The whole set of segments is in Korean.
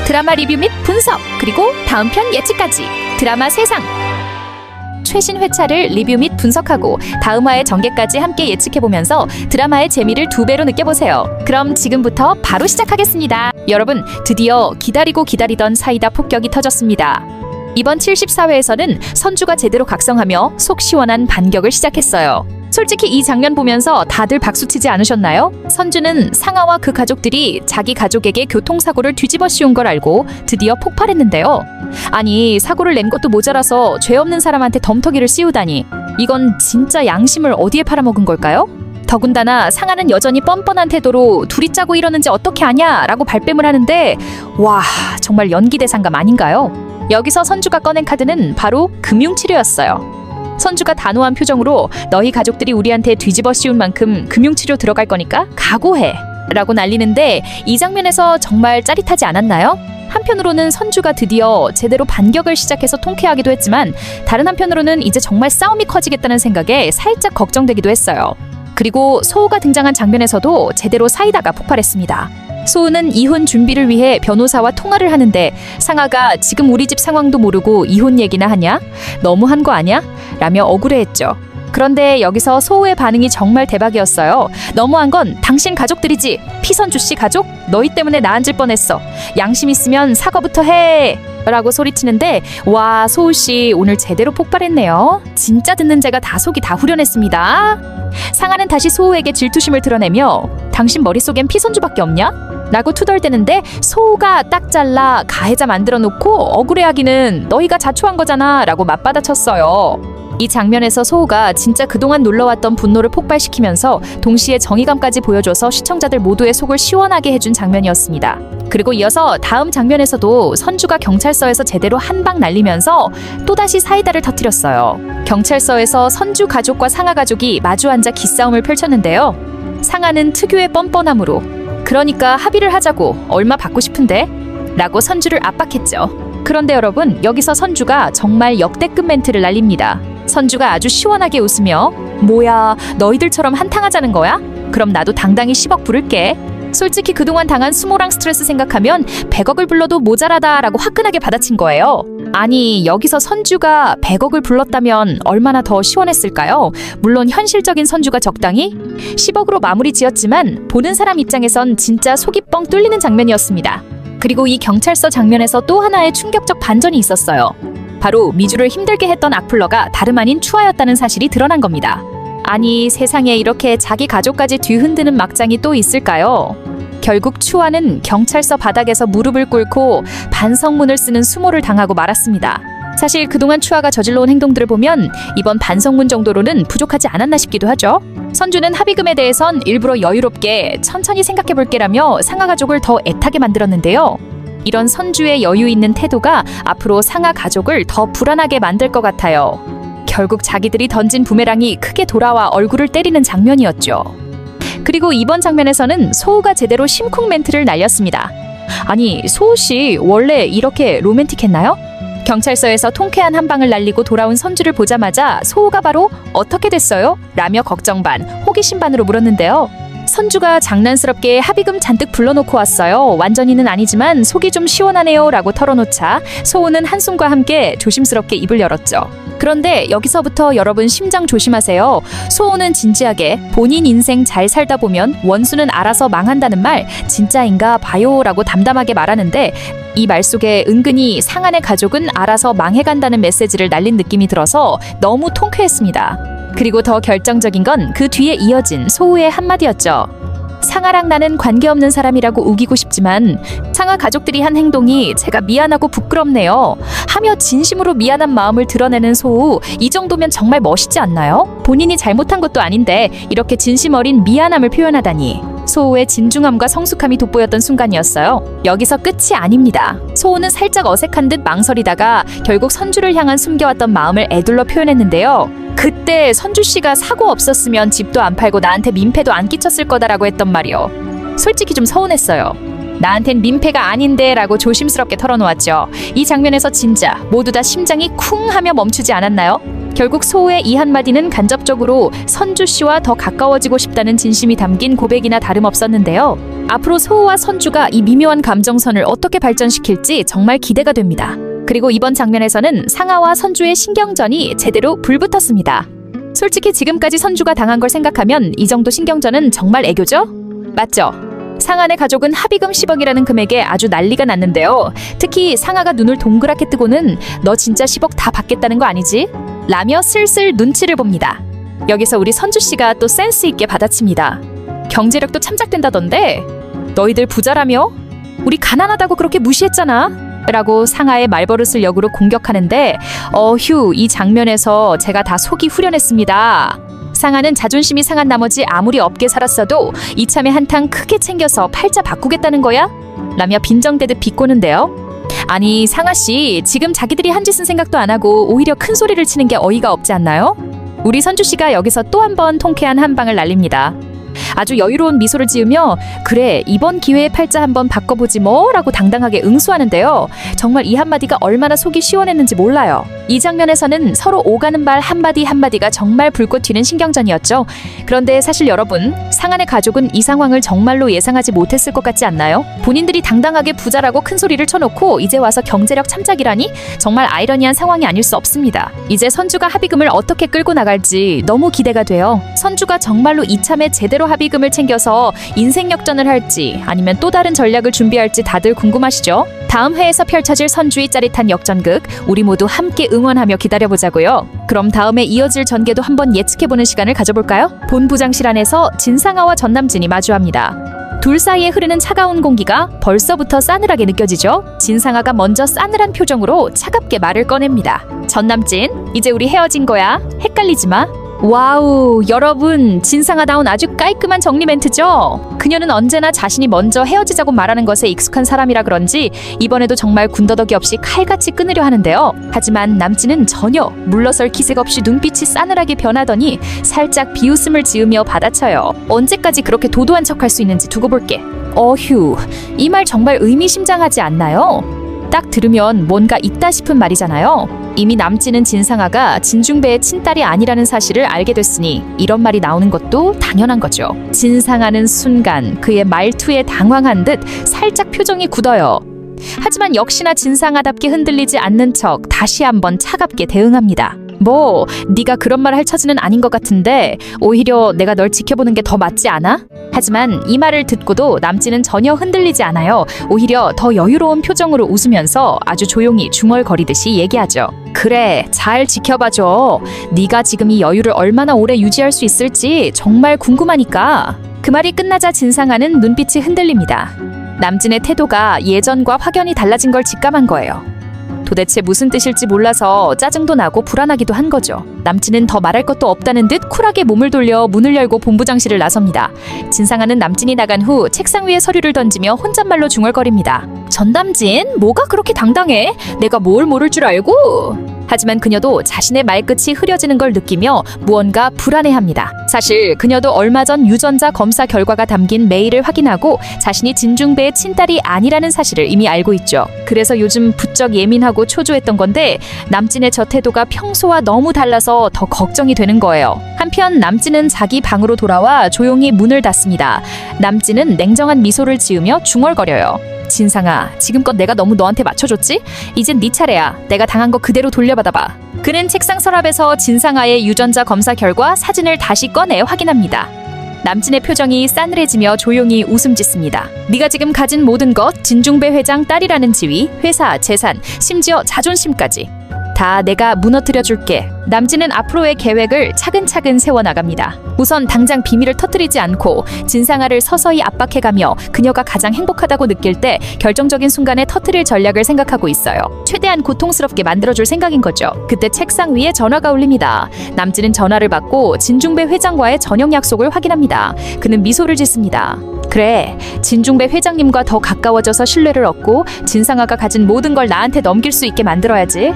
드라마 리뷰 및 분석, 그리고 다음 편 예측까지 드라마 세상 최신 회차를 리뷰 및 분석하고 다음 화의 전개까지 함께 예측해보면서 드라마의 재미를 2배로 느껴보세요. 그럼 지금부터 바로 시작하겠습니다. 여러분, 드디어 기다리고 기다리던 사이다 폭격이 터졌습니다. 이번 74회에서는 선주가 제대로 각성하며 속 시원한 반격을 시작했어요. 솔직히 이 장면 보면서 다들 박수치지 않으셨나요? 선주는 상아와 그 가족들이 자기 가족에게 교통사고를 뒤집어 씌운 걸 알고 드디어 폭발했는데요. 아니, 사고를 낸 것도 모자라서 죄 없는 사람한테 덤터기를 씌우다니, 이건 진짜 양심을 어디에 팔아먹은 걸까요? 더군다나 상아는 여전히 뻔뻔한 태도로 둘이 짜고 이러는지 어떻게 아냐? 라고 발뺌을 하는데, 와, 정말 연기 대상감 아닌가요? 여기서 선주가 꺼낸 카드는 바로 금융치료였어요. 선주가 단호한 표정으로 너희 가족들이 우리한테 뒤집어 씌운 만큼 금융치료 들어갈 거니까 각오해 라고 날리는데, 이 장면에서 정말 짜릿하지 않았나요? 한편으로는 선주가 드디어 제대로 반격을 시작해서 통쾌하기도 했지만, 다른 한편으로는 이제 정말 싸움이 커지겠다는 생각에 살짝 걱정되기도 했어요. 그리고 소우가 등장한 장면에서도 제대로 사이다가 폭발했습니다. 소우는 이혼 준비를 위해 변호사와 통화를 하는데, 상아가 지금 우리 집 상황도 모르고 이혼 얘기나 하냐? 너무한 거 아냐? 라며 억울해했죠. 그런데 여기서 소우의 반응이 정말 대박이었어요. 너무한 건 당신 가족들이지. 피선주 씨 가족? 너희 때문에 나 앉을 뻔했어. 양심 있으면 사과부터 해! 라고 소리치는데, 와, 소우 씨 오늘 제대로 폭발했네요. 진짜 듣는 제가 다 속이 다 후련했습니다. 상아는 다시 소우에게 질투심을 드러내며, 당신 머릿속엔 피선주밖에 없냐? 라고 투덜대는데, 소우가 딱 잘라 가해자 만들어 놓고 억울해하기는 너희가 자초한 거잖아 라고 맞받아쳤어요. 이 장면에서 소우가 진짜 그동안 놀러왔던 분노를 폭발시키면서 동시에 정의감까지 보여줘서 시청자들 모두의 속을 시원하게 해준 장면이었습니다. 그리고 이어서 다음 장면에서도 선주가 경찰서에서 제대로 한 방 날리면서 또다시 사이다를 터뜨렸어요. 경찰서에서 선주 가족과 상아 가족이 마주 앉아 기싸움을 펼쳤는데요. 상아는 특유의 뻔뻔함으로, 그러니까 합의를 하자고, 얼마 받고 싶은데? 라고 선주를 압박했죠. 그런데 여러분, 여기서 선주가 정말 역대급 멘트를 날립니다. 선주가 아주 시원하게 웃으며, 뭐야, 너희들처럼 한탕하자는 거야? 그럼 나도 당당히 10억 부를게. 솔직히 그동안 당한 수모랑 스트레스 생각하면 100억을 불러도 모자라다 라고 화끈하게 받아친 거예요. 아니, 여기서 선주가 100억을 불렀다면 얼마나 더 시원했을까요? 물론 현실적인 선주가 적당히 10억으로 마무리 지었지만, 보는 사람 입장에선 진짜 속이 뻥 뚫리는 장면이었습니다. 그리고 이 경찰서 장면에서 또 하나의 충격적 반전이 있었어요. 바로 미주를 힘들게 했던 악플러가 다름 아닌 추아였다는 사실이 드러난 겁니다. 아니, 세상에 이렇게 자기 가족까지 뒤흔드는 막장이 또 있을까요? 결국 추아는 경찰서 바닥에서 무릎을 꿇고 반성문을 쓰는 수모를 당하고 말았습니다. 사실 그동안 추아가 저질러온 행동들을 보면 이번 반성문 정도로는 부족하지 않았나 싶기도 하죠. 선주는 합의금에 대해선 일부러 여유롭게 천천히 생각해볼게라며 상아 가족을 더 애타게 만들었는데요. 이런 선주의 여유 있는 태도가 앞으로 상아 가족을 더 불안하게 만들 것 같아요. 결국 자기들이 던진 부메랑이 크게 돌아와 얼굴을 때리는 장면이었죠. 그리고 이번 장면에서는 소우가 제대로 심쿵 멘트를 날렸습니다. 아니, 소우씨 원래 이렇게 로맨틱했나요? 경찰서에서 통쾌한 한 방을 날리고 돌아온 선주를 보자마자 소우가 바로 어떻게 됐어요? 라며 걱정 반, 호기심 반으로 물었는데요. 선주가 장난스럽게 합의금 잔뜩 불러놓고 왔어요. 완전히는 아니지만 속이 좀 시원하네요 라고 털어놓자 소우는 한숨과 함께 조심스럽게 입을 열었죠. 그런데 여기서부터 여러분 심장 조심하세요. 소우는 진지하게 본인 인생 잘 살다 보면 원수는 알아서 망한다는 말 진짜인가 봐요 라고 담담하게 말하는데, 이 말 속에 은근히 상안의 가족은 알아서 망해간다는 메시지를 날린 느낌이 들어서 너무 통쾌했습니다. 그리고 더 결정적인 건 그 뒤에 이어진 소우의 한마디였죠. 상아랑 나는 관계없는 사람이라고 우기고 싶지만 상아 가족들이 한 행동이 제가 미안하고 부끄럽네요 하며 진심으로 미안한 마음을 드러내는 소우, 이 정도면 정말 멋있지 않나요? 본인이 잘못한 것도 아닌데 이렇게 진심 어린 미안함을 표현하다니. 소우의 진중함과 성숙함이 돋보였던 순간이었어요. 여기서 끝이 아닙니다. 소우는 살짝 어색한 듯 망설이다가 결국 선주를 향한 숨겨왔던 마음을 애둘러 표현했는데요. 그때 선주씨가 사고 없었으면 집도 안 팔고 나한테 민폐도 안 끼쳤을 거다라고 했던 말이요. 솔직히 좀 서운했어요. 나한텐 민폐가 아닌데 라고 조심스럽게 털어놓았죠. 이 장면에서 진짜 모두 다 심장이 쿵 하며 멈추지 않았나요? 결국 소우의 이 한마디는 간접적으로 선주씨와 더 가까워지고 싶다는 진심이 담긴 고백이나 다름없었는데요. 앞으로 소우와 선주가 이 미묘한 감정선을 어떻게 발전시킬지 정말 기대가 됩니다. 그리고 이번 장면에서는 상아와 선주의 신경전이 제대로 불붙었습니다. 솔직히 지금까지 선주가 당한 걸 생각하면 이 정도 신경전은 정말 애교죠? 맞죠? 상아네 가족은 합의금 10억이라는 금액에 아주 난리가 났는데요. 특히 상아가 눈을 동그랗게 뜨고는 너 진짜 10억 다 받겠다는 거 아니지? 라며 슬슬 눈치를 봅니다. 여기서 우리 선주씨가 또 센스 있게 받아칩니다. 경제력도 참작된다던데? 너희들 부자라며? 우리 가난하다고 그렇게 무시했잖아? 라고 상아의 말버릇을 역으로 공격하는데 어휴, 이 장면에서 제가 다 속이 후련했습니다. 상아는 자존심이 상한 나머지 아무리 없게 살았어도 이참에 한탕 크게 챙겨서 팔자 바꾸겠다는 거야? 라며 빈정대듯 비꼬는데요. 아니 상아씨, 지금 자기들이 한 짓은 생각도 안 하고 오히려 큰 소리를 치는 게 어이가 없지 않나요? 우리 선주씨가 여기서 또 한 번 통쾌한 한 방을 날립니다. 아주 여유로운 미소를 지으며 그래 이번 기회에 팔자 한번 바꿔보지 뭐 라고 당당하게 응수하는데요. 정말 이 한마디가 얼마나 속이 시원했는지 몰라요. 이 장면에서는 서로 오가는 말 한마디 한마디가 정말 불꽃 튀는 신경전이었죠. 그런데 사실 여러분, 상한의 가족은 이 상황을 정말로 예상하지 못했을 것 같지 않나요? 본인들이 당당하게 부자라고 큰 소리를 쳐놓고 이제 와서 경제력 참작이라니 정말 아이러니한 상황이 아닐 수 없습니다. 이제 선주가 합의금을 어떻게 끌고 나갈지 너무 기대가 돼요. 선주가 정말로 이참에 제대로 합의금을 챙겨서 인생 역전을 할지 아니면 또 다른 전략을 준비할지 다들 궁금하시죠? 다음 회에서 펼쳐질 선주의 짜릿한 역전극 우리 모두 함께 응원하며 기다려보자고요. 그럼 다음에 이어질 전개도 한번 예측해보는 시간을 가져볼까요? 본부장실 안에서 진상아와 전남진이 마주합니다. 둘 사이에 흐르는 차가운 공기가 벌써부터 싸늘하게 느껴지죠? 진상아가 먼저 싸늘한 표정으로 차갑게 말을 꺼냅니다. 전남진, 이제 우리 헤어진 거야. 헷갈리지 마. 와우, 여러분, 진상아다운 아주 깔끔한 정리 멘트죠? 그녀는 언제나 자신이 먼저 헤어지자고 말하는 것에 익숙한 사람이라 그런지 이번에도 정말 군더더기 없이 칼같이 끊으려 하는데요. 하지만 남진은 전혀 물러설 기색 없이 눈빛이 싸늘하게 변하더니 살짝 비웃음을 지으며 받아쳐요. 언제까지 그렇게 도도한 척할 수 있는지 두고 볼게. 어휴, 이 말 정말 의미심장하지 않나요? 딱 들으면 뭔가 있다 싶은 말이잖아요. 이미 남진은 진상아가 진중배의 친딸이 아니라는 사실을 알게 됐으니 이런 말이 나오는 것도 당연한 거죠. 진상아는 순간 그의 말투에 당황한 듯 살짝 표정이 굳어요. 하지만 역시나 진상아답게 흔들리지 않는 척 다시 한번 차갑게 대응합니다. 뭐 네가 그런 말 할 처지는 아닌 것 같은데 오히려 내가 널 지켜보는 게 더 맞지 않아? 하지만 이 말을 듣고도 남진은 전혀 흔들리지 않아요. 오히려 더 여유로운 표정으로 웃으면서 아주 조용히 중얼거리듯이 얘기하죠. 그래, 잘 지켜봐줘. 네가 지금 이 여유를 얼마나 오래 유지할 수 있을지 정말 궁금하니까. 그 말이 끝나자 진상아는 눈빛이 흔들립니다. 남진의 태도가 예전과 확연히 달라진 걸 직감한 거예요. 도대체 무슨 뜻일지 몰라서 짜증도 나고 불안하기도 한 거죠. 남진은 더 말할 것도 없다는 듯 쿨하게 몸을 돌려 문을 열고 본부장실을 나섭니다. 진상아는 남진이 나간 후 책상 위에 서류를 던지며 혼잣말로 중얼거립니다. 전남진, 뭐가 그렇게 당당해? 내가 뭘 모를 줄 알고? 하지만 그녀도 자신의 말끝이 흐려지는 걸 느끼며 무언가 불안해합니다. 사실 그녀도 얼마 전 유전자 검사 결과가 담긴 메일을 확인하고 자신이 진중배의 친딸이 아니라는 사실을 이미 알고 있죠. 그래서 요즘 부쩍 예민하고 초조했던 건데 남진의 저 태도가 평소와 너무 달라서 더 걱정이 되는 거예요. 한편 남진은 자기 방으로 돌아와 조용히 문을 닫습니다. 남진은 냉정한 미소를 지으며 중얼거려요. 진상아, 지금껏 내가 너무 너한테 맞춰줬지? 이젠 네 차례야. 내가 당한 거 그대로 돌려받아봐. 그는 책상 서랍에서 진상아의 유전자 검사 결과 사진을 다시 꺼내 확인합니다. 남진의 표정이 싸늘해지며 조용히 웃음 짓습니다. 네가 지금 가진 모든 것, 진중배 회장 딸이라는 지위, 회사, 재산, 심지어 자존심까지 다 내가 무너뜨려 줄게. 남진은 앞으로의 계획을 차근차근 세워나갑니다. 우선 당장 비밀을 터뜨리지 않고 진상아를 서서히 압박해가며 그녀가 가장 행복하다고 느낄 때 결정적인 순간에 터뜨릴 전략을 생각하고 있어요. 최대한 고통스럽게 만들어줄 생각인 거죠. 그때 책상 위에 전화가 울립니다. 남진은 전화를 받고 진중배 회장과의 저녁 약속을 확인합니다. 그는 미소를 짓습니다. 그래, 진중배 회장님과 더 가까워져서 신뢰를 얻고 진상아가 가진 모든 걸 나한테 넘길 수 있게 만들어야지.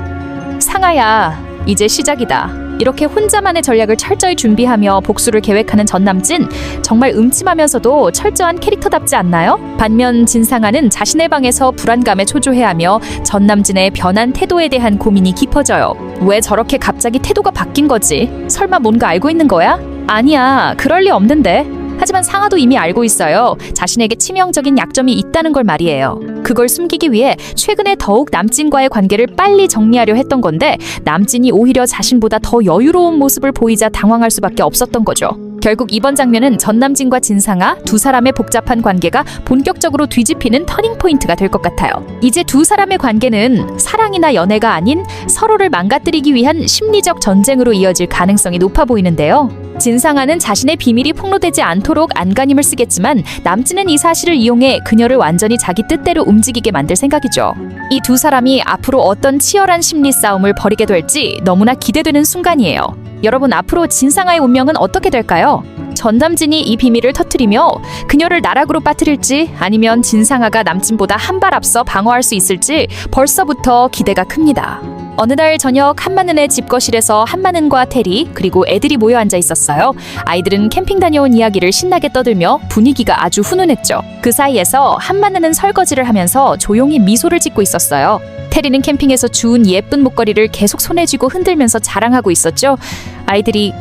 상아야, 이제 시작이다. 이렇게 혼자만의 전략을 철저히 준비하며 복수를 계획하는 전남진, 정말 음침하면서도 철저한 캐릭터답지 않나요? 반면 진상아는 자신의 방에서 불안감에 초조해하며 전남진의 변한 태도에 대한 고민이 깊어져요. 왜 저렇게 갑자기 태도가 바뀐 거지? 설마 뭔가 알고 있는 거야? 아니야, 그럴 리 없는데. 하지만 상아도 이미 알고 있어요. 자신에게 치명적인 약점이 있다는 걸 말이에요. 그걸 숨기기 위해 최근에 더욱 남진과의 관계를 빨리 정리하려 했던 건데 남진이 오히려 자신보다 더 여유로운 모습을 보이자 당황할 수밖에 없었던 거죠. 결국 이번 장면은 전남진과 진상아 두 사람의 복잡한 관계가 본격적으로 뒤집히는 터닝포인트가 될 것 같아요. 이제 두 사람의 관계는 사랑이나 연애가 아닌 서로를 망가뜨리기 위한 심리적 전쟁으로 이어질 가능성이 높아 보이는데요. 진상아는 자신의 비밀이 폭로되지 않도록 안간힘을 쓰겠지만 남진은 이 사실을 이용해 그녀를 완전히 자기 뜻대로 움직이게 만들 생각이죠. 이 두 사람이 앞으로 어떤 치열한 심리 싸움을 벌이게 될지 너무나 기대되는 순간이에요. 여러분, 앞으로 진상아의 운명은 어떻게 될까요? 전남진이 이 비밀을 터뜨리며 그녀를 나락으로 빠뜨릴지 아니면 진상아가 남진보다 한 발 앞서 방어할 수 있을지 벌써부터 기대가 큽니다. 어느 날 저녁 한마는의 집 거실에서 한마는과 테리 그리고 애들이 모여 앉아 있었어요. 아이들은 캠핑 다녀온 이야기를 신나게 떠들며 분위기가 아주 훈훈했죠. 그 사이에서 한마는은 설거지를 하면서 조용히 미소를 짓고 있었어요. 테리는 캠핑에서 주운 예쁜 목걸이를 계속 손에 쥐고 흔들면서 자랑하고 있었죠. 아이들이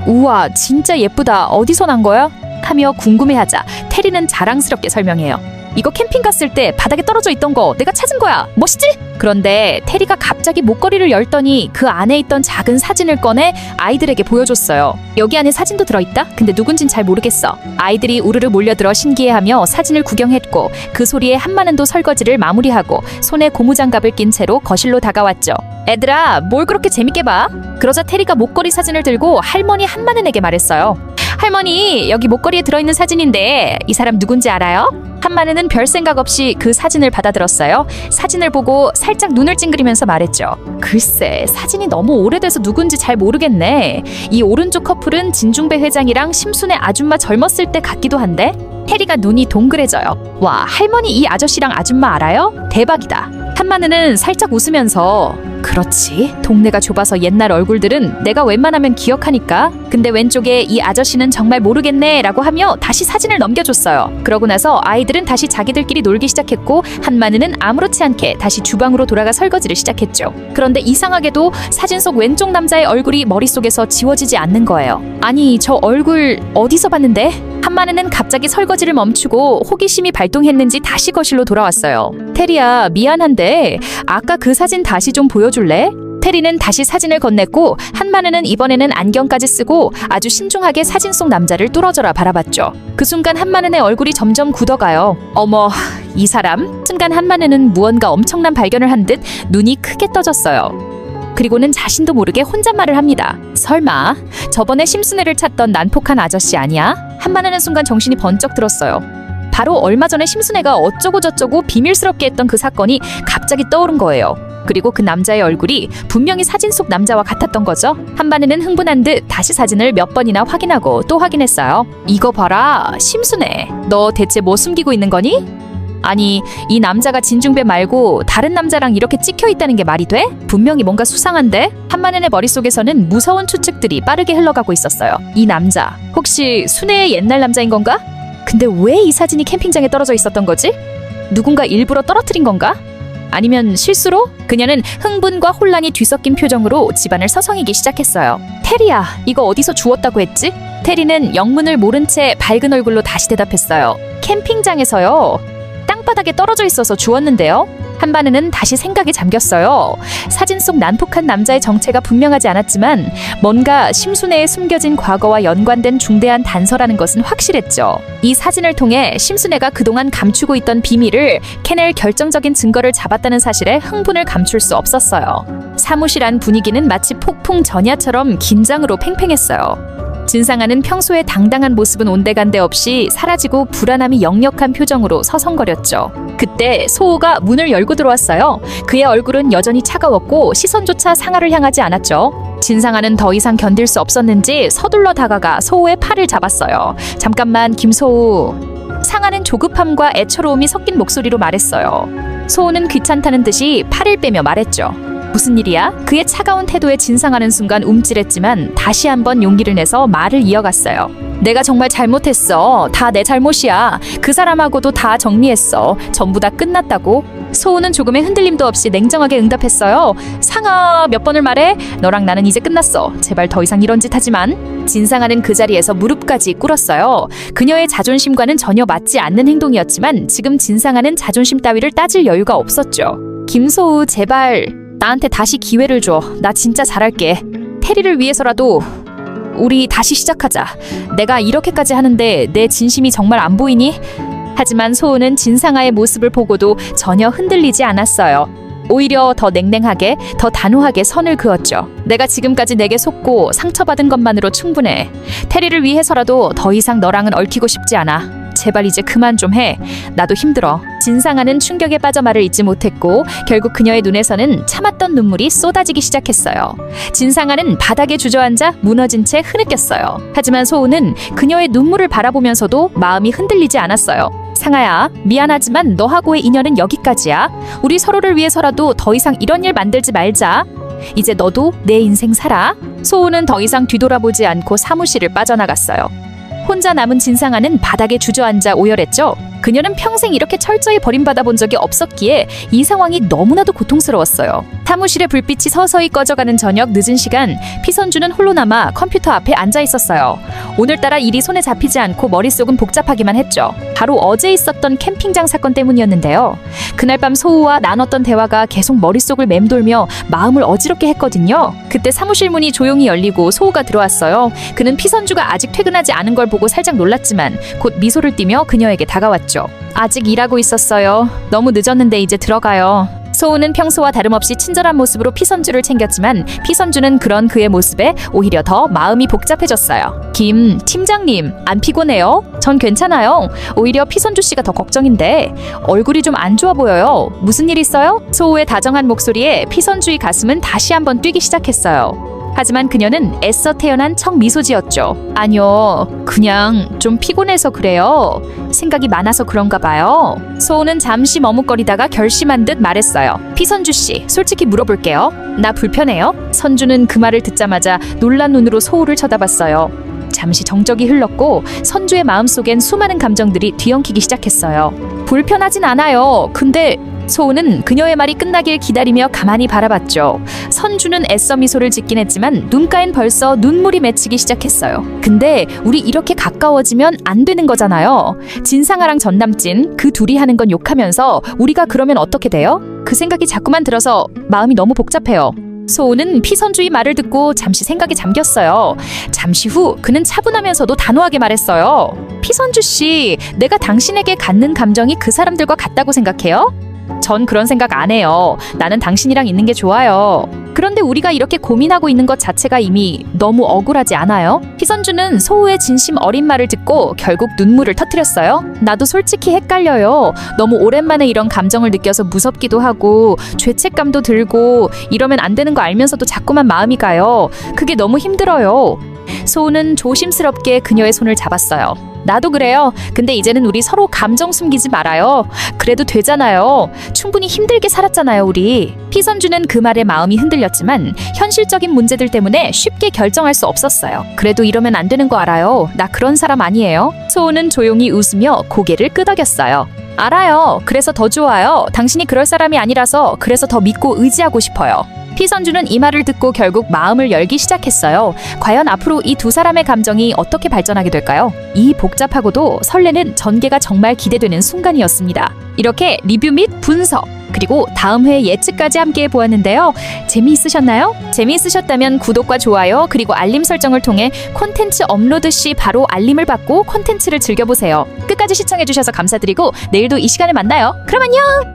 우와 진짜 예쁘다 어디서 난 거야? 하며 궁금해하자 테리는 자랑스럽게 설명해요. 이거 캠핑 갔을 때 바닥에 떨어져 있던 거 내가 찾은 거야. 멋있지? 그런데 테리가 갑자기 목걸이를 열더니 그 안에 있던 작은 사진을 꺼내 아이들에게 보여줬어요. 여기 안에 사진도 들어있다? 근데 누군진 잘 모르겠어. 아이들이 우르르 몰려들어 신기해하며 사진을 구경했고 그 소리에 한마는도 설거지를 마무리하고 손에 고무장갑을 낀 채로 거실로 다가왔죠. 애들아 뭘 그렇게 재밌게 봐? 그러자 테리가 목걸이 사진을 들고 할머니 한마는에게 말했어요. 할머니 여기 목걸이에 들어있는 사진인데 이 사람 누군지 알아요? 한마는은 별 생각 없이 그 사진을 받아들었어요. 사진을 보고 살짝 눈을 찡그리면서 말했죠. 글쎄 사진이 너무 오래돼서 누군지 잘 모르겠네. 이 오른쪽 커플은 진중배 회장이랑 심순애 아줌마 젊었을 때 같기도 한데? 테리가 눈이 동그래져요. 와 할머니 이 아저씨랑 아줌마 알아요? 대박이다. 한마는은 살짝 웃으면서 그렇지 동네가 좁아서 옛날 얼굴들은 내가 웬만하면 기억하니까 근데 왼쪽에 이 아저씨는 정말 모르겠네 라고 하며 다시 사진을 넘겨줬어요. 그러고 나서 아이들은 다시 자기들끼리 놀기 시작했고 한마는은 아무렇지 않게 다시 주방으로 돌아가 설거지를 시작했죠. 그런데 이상하게도 사진 속 왼쪽 남자의 얼굴이 머릿속에서 지워지지 않는 거예요. 아니 저 얼굴 어디서 봤는데? 한마는은 갑자기 설거지를 멈추고 호기심이 발동했는지 다시 거실로 돌아왔어요. 테리야 미안한데 아까 그 사진 다시 좀 보여줄래? 테리는 다시 사진을 건넸고 한마는은 이번에는 안경까지 쓰고 아주 신중하게 사진 속 남자를 뚫어져라 바라봤죠. 그 순간 한마는의 얼굴이 점점 굳어가요. 어머 이 사람? 순간 한마는은 무언가 엄청난 발견을 한 듯 눈이 크게 떠졌어요. 그리고는 자신도 모르게 혼잣말을 합니다. 설마 저번에 심순애를 찾던 난폭한 아저씨 아니야? 한마는은 순간 정신이 번쩍 들었어요. 바로 얼마 전에 심순애가 어쩌고 저쩌고 비밀스럽게 했던 그 사건이 갑자기 떠오른 거예요. 그리고 그 남자의 얼굴이 분명히 사진 속 남자와 같았던 거죠. 한마는은 흥분한 듯 다시 사진을 몇 번이나 확인하고 또 확인했어요. 이거 봐라 심순애 너 대체 뭐 숨기고 있는 거니? 아니 이 남자가 진중배 말고 다른 남자랑 이렇게 찍혀있다는 게 말이 돼? 분명히 뭔가 수상한데? 한마는의 머릿속에서는 무서운 추측들이 빠르게 흘러가고 있었어요. 이 남자 혹시 순애의 옛날 남자인 건가? 근데 왜 이 사진이 캠핑장에 떨어져 있었던 거지? 누군가 일부러 떨어뜨린 건가? 아니면 실수로? 그녀는 흥분과 혼란이 뒤섞인 표정으로 집안을 서성이기 시작했어요. 테리야 이거 어디서 주웠다고 했지? 테리는 영문을 모른 채 밝은 얼굴로 다시 대답했어요. 캠핑장에서요. 땅바닥에 떨어져 있어서 주웠는데요. 한마는은 다시 생각에 잠겼어요. 사진 속 난폭한 남자의 정체가 분명하지 않았지만 뭔가 심순애의 숨겨진 과거와 연관된 중대한 단서라는 것은 확실했죠. 이 사진을 통해 심순애가 그동안 감추고 있던 비밀을 캐낼 결정적인 증거를 잡았다는 사실에 흥분을 감출 수 없었어요. 사무실 안 분위기는 마치 폭풍 전야처럼 긴장으로 팽팽했어요. 진상아는 평소에 당당한 모습은 온데간데 없이 사라지고 불안함이 역력한 표정으로 서성거렸죠. 그때 소호가 문을 열고 들어왔어요. 그의 얼굴은 여전히 차가웠고 시선조차 상아를 향하지 않았죠. 진상아는 더 이상 견딜 수 없었는지 서둘러 다가가 소호의 팔을 잡았어요. 잠깐만 김소호. 상아는 조급함과 애처로움이 섞인 목소리로 말했어요. 소호는 귀찮다는 듯이 팔을 빼며 말했죠. 무슨 일이야? 그의 차가운 태도에 진상하는 순간 움찔했지만 다시 한번 용기를 내서 말을 이어갔어요. 내가 정말 잘못했어. 다 내 잘못이야. 그 사람하고도 다 정리했어. 전부 다 끝났다고. 소우는 조금의 흔들림도 없이 냉정하게 응답했어요. 상아, 몇 번을 말해? 너랑 나는 이제 끝났어. 제발 더 이상 이런 짓 하지만. 진상아는 그 자리에서 무릎까지 꿇었어요. 그녀의 자존심과는 전혀 맞지 않는 행동이었지만 지금 진상아는 자존심 따위를 따질 여유가 없었죠. 김소우, 제발 나한테 다시 기회를 줘. 나 진짜 잘할게. 테리를 위해서라도 우리 다시 시작하자. 내가 이렇게까지 하는데 내 진심이 정말 안 보이니? 하지만 소우는 진상아의 모습을 보고도 전혀 흔들리지 않았어요. 오히려 더 냉랭하게, 더 단호하게 선을 그었죠. 내가 지금까지 내게 속고 상처받은 것만으로 충분해. 테리를 위해서라도 더 이상 너랑은 얽히고 싶지 않아. 제발 이제 그만 좀 해. 나도 힘들어. 진상아는 충격에 빠져 말을 잇지 못했고 결국 그녀의 눈에서는 참았던 눈물이 쏟아지기 시작했어요. 진상아는 바닥에 주저앉아 무너진 채 흐느꼈어요. 하지만 소우는 그녀의 눈물을 바라보면서도 마음이 흔들리지 않았어요. 상아야, 미안하지만 너하고의 인연은 여기까지야. 우리 서로를 위해서라도 더 이상 이런 일 만들지 말자. 이제 너도 내 인생 살아. 소우는 더 이상 뒤돌아보지 않고 사무실을 빠져나갔어요. 혼자 남은 진상아는 바닥에 주저앉아 오열했죠. 그녀는 평생 이렇게 철저히 버림받아 본 적이 없었기에 이 상황이 너무나도 고통스러웠어요. 사무실의 불빛이 서서히 꺼져가는 저녁 늦은 시간, 피선주는 홀로 남아 컴퓨터 앞에 앉아 있었어요. 오늘따라 일이 손에 잡히지 않고 머릿속은 복잡하기만 했죠. 바로 어제 있었던 캠핑장 사건 때문이었는데요. 그날 밤 소우와 나눴던 대화가 계속 머릿속을 맴돌며 마음을 어지럽게 했거든요. 그때 사무실 문이 조용히 열리고 소우가 들어왔어요. 그는 피선주가 아직 퇴근하지 않은 걸 보고 살짝 놀랐지만 곧 미소를 띠며 그녀에게 다가왔죠. 아직 일하고 있었어요. 너무 늦었는데 이제 들어가요. 소우는 평소와 다름없이 친절한 모습으로 피선주를 챙겼지만 피선주는 그런 그의 모습에 오히려 더 마음이 복잡해졌어요. 김 팀장님, 안 피곤해요? 전 괜찮아요. 오히려 피선주 씨가 더 걱정인데 얼굴이 좀 안 좋아 보여요. 무슨 일 있어요? 소우의 다정한 목소리에 피선주의 가슴은 다시 한번 뛰기 시작했어요. 하지만 그녀는 애써 태어난 청 미소 지었죠. 아니요, 그냥 좀 피곤해서 그래요. 생각이 많아서 그런가 봐요. 소우는 잠시 머뭇거리다가 결심한 듯 말했어요. 피선주 씨, 솔직히 물어볼게요. 나 불편해요? 선주는 그 말을 듣자마자 놀란 눈으로 소우를 쳐다봤어요. 잠시 정적이 흘렀고 선주의 마음속엔 수많은 감정들이 뒤엉키기 시작했어요. 불편하진 않아요. 근데 소우는 그녀의 말이 끝나길 기다리며 가만히 바라봤죠. 선주는 애써 미소를 짓긴 했지만 눈가엔 벌써 눈물이 맺히기 시작했어요. 근데 우리 이렇게 가까워지면 안 되는 거잖아요. 진상아랑 전남진 그 둘이 하는 건 욕하면서 우리가 그러면 어떻게 돼요? 그 생각이 자꾸만 들어서 마음이 너무 복잡해요. 소우는 피선주의 말을 듣고 잠시 생각에 잠겼어요. 잠시 후 그는 차분하면서도 단호하게 말했어요. 피선주 씨, 내가 당신에게 갖는 감정이 그 사람들과 같다고 생각해요? 전 그런 생각 안 해요. 나는 당신이랑 있는 게 좋아요. 그런데 우리가 이렇게 고민하고 있는 것 자체가 이미 너무 억울하지 않아요? 피선주는 소우의 진심 어린 말을 듣고 결국 눈물을 터뜨렸어요. 나도 솔직히 헷갈려요. 너무 오랜만에 이런 감정을 느껴서 무섭기도 하고 죄책감도 들고 이러면 안 되는 거 알면서도 자꾸만 마음이 가요. 그게 너무 힘들어요. 소우는 조심스럽게 그녀의 손을 잡았어요. 나도 그래요. 근데 이제는 우리 서로 감정 숨기지 말아요. 그래도 되잖아요. 충분히 힘들게 살았잖아요, 우리. 피선주는 그 말에 마음이 흔들렸지만 현실적인 문제들 때문에 쉽게 결정할 수 없었어요. 그래도 이러면 안 되는 거 알아요. 나 그런 사람 아니에요. 소우는 조용히 웃으며 고개를 끄덕였어요. 알아요. 그래서 더 좋아요. 당신이 그럴 사람이 아니라서 그래서 더 믿고 의지하고 싶어요. 피선주는 이 말을 듣고 결국 마음을 열기 시작했어요. 과연 앞으로 이 두 사람의 감정이 어떻게 발전하게 될까요? 이 복잡하고도 설레는 전개가 정말 기대되는 순간이었습니다. 이렇게 리뷰 및 분석, 그리고 다음 회 예측까지 함께 보았는데요. 재미있으셨나요? 재미있으셨다면 구독과 좋아요 그리고 알림 설정을 통해 콘텐츠 업로드 시 바로 알림을 받고 콘텐츠를 즐겨보세요. 끝까지 시청해주셔서 감사드리고 내일도 이 시간에 만나요. 그럼 안녕!